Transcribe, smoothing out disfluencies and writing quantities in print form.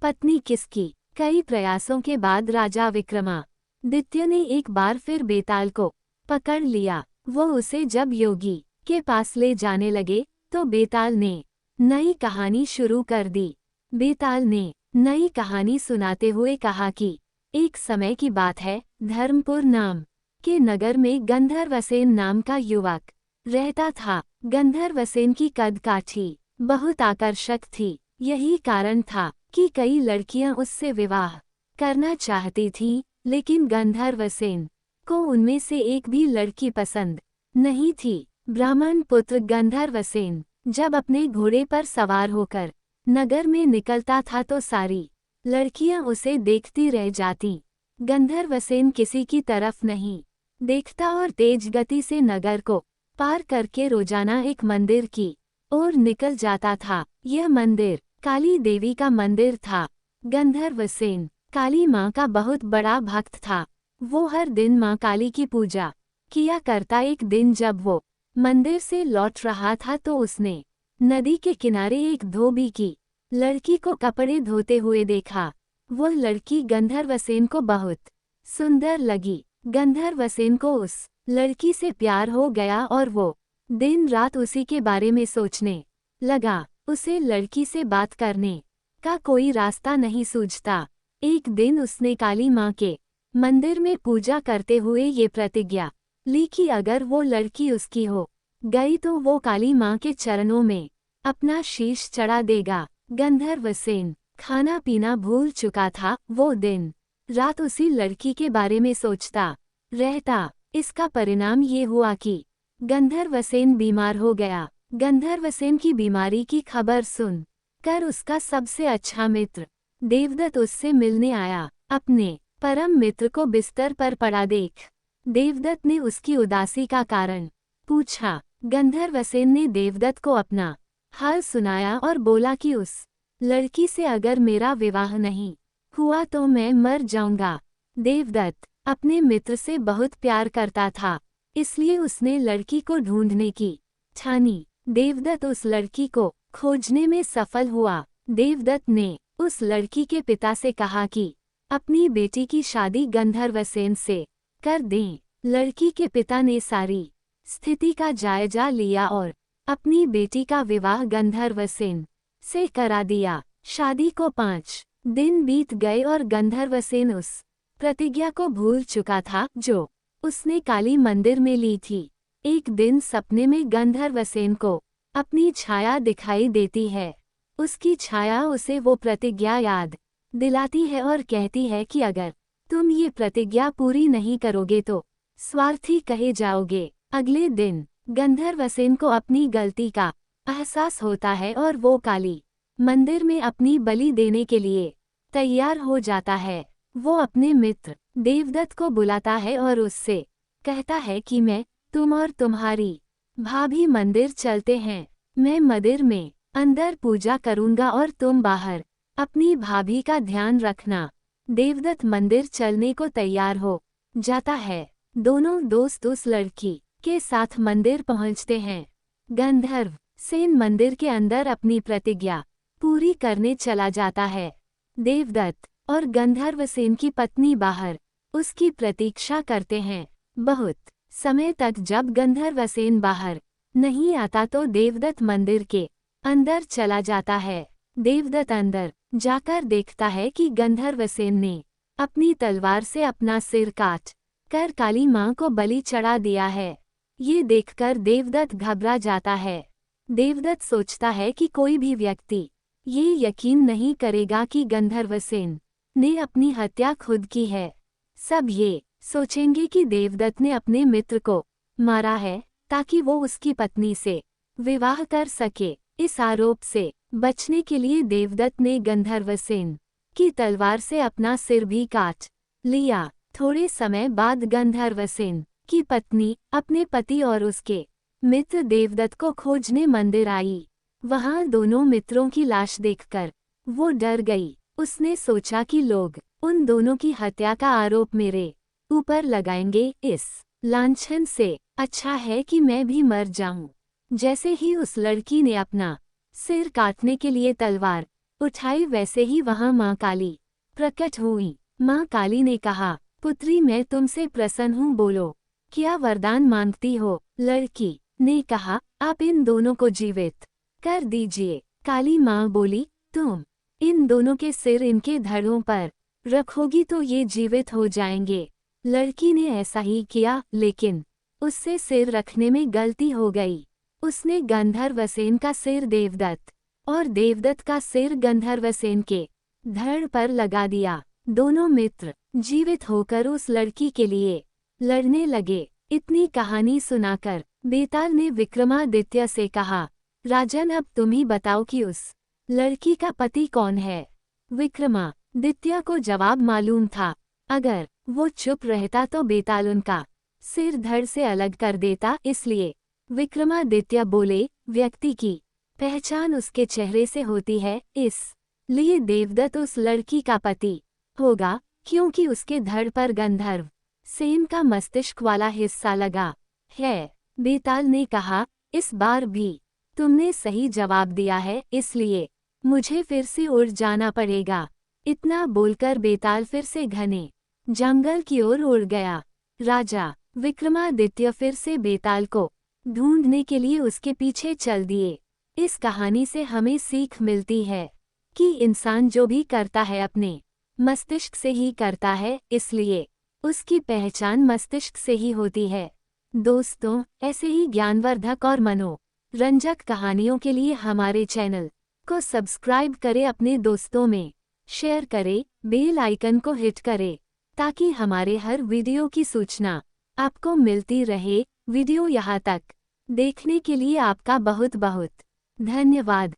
पत्नी किसकी? कई प्रयासों के बाद राजा विक्रमादित्य ने एक बार फिर बेताल को पकड़ लिया। वो उसे जब योगी के पास ले जाने लगे तो बेताल ने नई कहानी शुरू कर दी। बेताल ने नई कहानी सुनाते हुए कहा कि एक समय की बात है, धर्मपुर नाम के नगर में गंधर्वसेन नाम का युवक रहता था। गंधर्वसेन की कद काठी बहुत आकर्षक थी। यही कारण था कि कई लड़कियां उससे विवाह करना चाहती थीं, लेकिन गंधर्वसेन को उनमें से एक भी लड़की पसंद नहीं थी। ब्राह्मण पुत्र गंधर्वसेन जब अपने घोड़े पर सवार होकर नगर में निकलता था तो सारी लड़कियां उसे देखती रह जातीं। गंधर्वसेन किसी की तरफ नहीं देखता और तेज गति से नगर को पार करके रोजाना एक मंदिर की ओर निकल जाता था। यह मंदिर काली देवी का मंदिर था। गंधर्वसेन काली माँ का बहुत बड़ा भक्त था। वो हर दिन माँ काली की पूजा किया करता। एक दिन जब वो मंदिर से लौट रहा था तो उसने नदी के किनारे एक धोबी की लड़की को कपड़े धोते हुए देखा। वह लड़की गंधर्वसेन को बहुत सुंदर लगी। गंधर्वसेन को उस लड़की से प्यार हो गया और वो दिन रात उसी के बारे में सोचने लगा। उसे लड़की से बात करने का कोई रास्ता नहीं सूझता। एक दिन उसने काली माँ के मंदिर में पूजा करते हुए ये प्रतिज्ञा ली कि अगर वो लड़की उसकी हो गई तो वो काली माँ के चरणों में अपना शीश चढ़ा देगा। गंधर्वसेन खाना पीना भूल चुका था। वो दिन रात उसी लड़की के बारे में सोचता रहता। इसका परिणाम ये हुआ कि गंधर्वसेन बीमार हो गया। गंधर्वसेन की बीमारी की खबर सुन कर उसका सबसे अच्छा मित्र देवदत्त उससे मिलने आया। अपने परम मित्र को बिस्तर पर पड़ा देख देवदत्त ने उसकी उदासी का कारण पूछा। गंधर्वसेन ने देवदत्त को अपना हाल सुनाया और बोला कि उस लड़की से अगर मेरा विवाह नहीं हुआ तो मैं मर जाऊंगा। देवदत्त अपने मित्र से बहुत प्यार करता था, इसलिए उसने लड़की को ढूंढने की ठानी। देवदत्त उस लड़की को खोजने में सफल हुआ। देवदत्त ने उस लड़की के पिता से कहा कि अपनी बेटी की शादी गंधर्वसेन से कर दें। लड़की के पिता ने सारी स्थिति का जायजा लिया और अपनी बेटी का विवाह गंधर्वसेन से करा दिया। शादी को 5 दिन बीत गए और गंधर्वसेन उस प्रतिज्ञा को भूल चुका था जो उसने काली मंदिर में ली थी। एक दिन सपने में गंधर्वसेन को अपनी छाया दिखाई देती है। उसकी छाया उसे वो प्रतिज्ञा याद दिलाती है और कहती है कि अगर तुम ये प्रतिज्ञा पूरी नहीं करोगे तो स्वार्थी कहे जाओगे। अगले दिन गंधर्वसेन को अपनी गलती का एहसास होता है और वो काली मंदिर में अपनी बलि देने के लिए तैयार हो जाता है। वो अपने मित्र देवदत्त को बुलाता है और उससे कहता है कि मैं, तुम और तुम्हारी भाभी मंदिर चलते हैं। मैं मंदिर में अंदर पूजा करूंगा और तुम बाहर अपनी भाभी का ध्यान रखना। देवदत्त मंदिर चलने को तैयार हो जाता है। दोनों दोस्त उस लड़की के साथ मंदिर पहुंचते हैं। गंधर्वसेन मंदिर के अंदर अपनी प्रतिज्ञा पूरी करने चला जाता है। देवदत्त और गंधर्वसेन की पत्नी बाहर उसकी प्रतीक्षा करते हैं। बहुत समय तक जब गंधर्वसेन बाहर नहीं आता तो देवदत्त मंदिर के अंदर चला जाता है। देवदत्त अंदर जाकर देखता है कि गंधर्वसेन ने अपनी तलवार से अपना सिर काट कर काली माँ को बलि चढ़ा दिया है। ये देखकर देवदत्त घबरा जाता है। देवदत्त सोचता है कि कोई भी व्यक्ति ये यकीन नहीं करेगा कि गंधर्वसेन ने अपनी हत्या खुद की है। सब ये सोचेंगे कि देवदत्त ने अपने मित्र को मारा है ताकि वो उसकी पत्नी से विवाह कर सके। इस आरोप से बचने के लिए देवदत्त ने गंधर्वसेन की तलवार से अपना सिर भी काट लिया। थोड़े समय बाद गंधर्वसेन की पत्नी अपने पति और उसके मित्र देवदत्त को खोजने मंदिर आई। वहां दोनों मित्रों की लाश देखकर वो डर गई। उसने सोचा कि लोग उन दोनों की हत्या का आरोप मेरे ऊपर लगाएंगे। इस लांछन से अच्छा है कि मैं भी मर जाऊं। जैसे ही उस लड़की ने अपना सिर काटने के लिए तलवार उठाई वैसे ही वहां माँ काली प्रकट हुई। माँ काली ने कहा, पुत्री मैं तुमसे प्रसन्न हूँ, बोलो क्या वरदान मांगती हो। लड़की ने कहा, आप इन दोनों को जीवित कर दीजिए। काली माँ बोली, तुम इन दोनों के सिर इनके धड़ों पर रखोगी तो ये जीवित हो जाएंगे। लड़की ने ऐसा ही किया, लेकिन उससे सिर रखने में गलती हो गई। उसने गंधर्वसेन का सिर देवदत्त और देवदत्त का सिर गंधर्वसेन के धड़ पर लगा दिया। दोनों मित्र जीवित होकर उस लड़की के लिए लड़ने लगे। इतनी कहानी सुनाकर बेताल ने विक्रमादित्य से कहा, राजन अब तुम ही बताओ कि उस लड़की का पति कौन है। विक्रमादित्य को जवाब मालूम था, अगर वो चुप रहता तो बेताल उनका सिर धड़ से अलग कर देता, इसलिए विक्रमादित्य बोले, व्यक्ति की पहचान उसके चेहरे से होती है, इसलिए देवदत्त उस लड़की का पति होगा, क्योंकि उसके धड़ पर गंधर्व सेन का मस्तिष्क वाला हिस्सा लगा है। बेताल ने कहा, इस बार भी तुमने सही जवाब दिया है, इसलिए मुझे फिर से उड़ जाना पड़ेगा। इतना बोलकर बेताल फिर से घने जंगल की ओर उड़ गया। राजा विक्रमादित्य फिर से बेताल को ढूंढने के लिए उसके पीछे चल दिए। इस कहानी से हमें सीख मिलती है कि इंसान जो भी करता है अपने मस्तिष्क से ही करता है, इसलिए उसकी पहचान मस्तिष्क से ही होती है। दोस्तों, ऐसे ही ज्ञानवर्धक और मनोरंजक कहानियों के लिए हमारे चैनल को सब्सक्राइब करें, अपने दोस्तों में शेयर करें, बेल आइकन को हिट करें ताकि हमारे हर वीडियो की सूचना आपको मिलती रहे। वीडियो यहाँ तक देखने के लिए आपका बहुत बहुत धन्यवाद।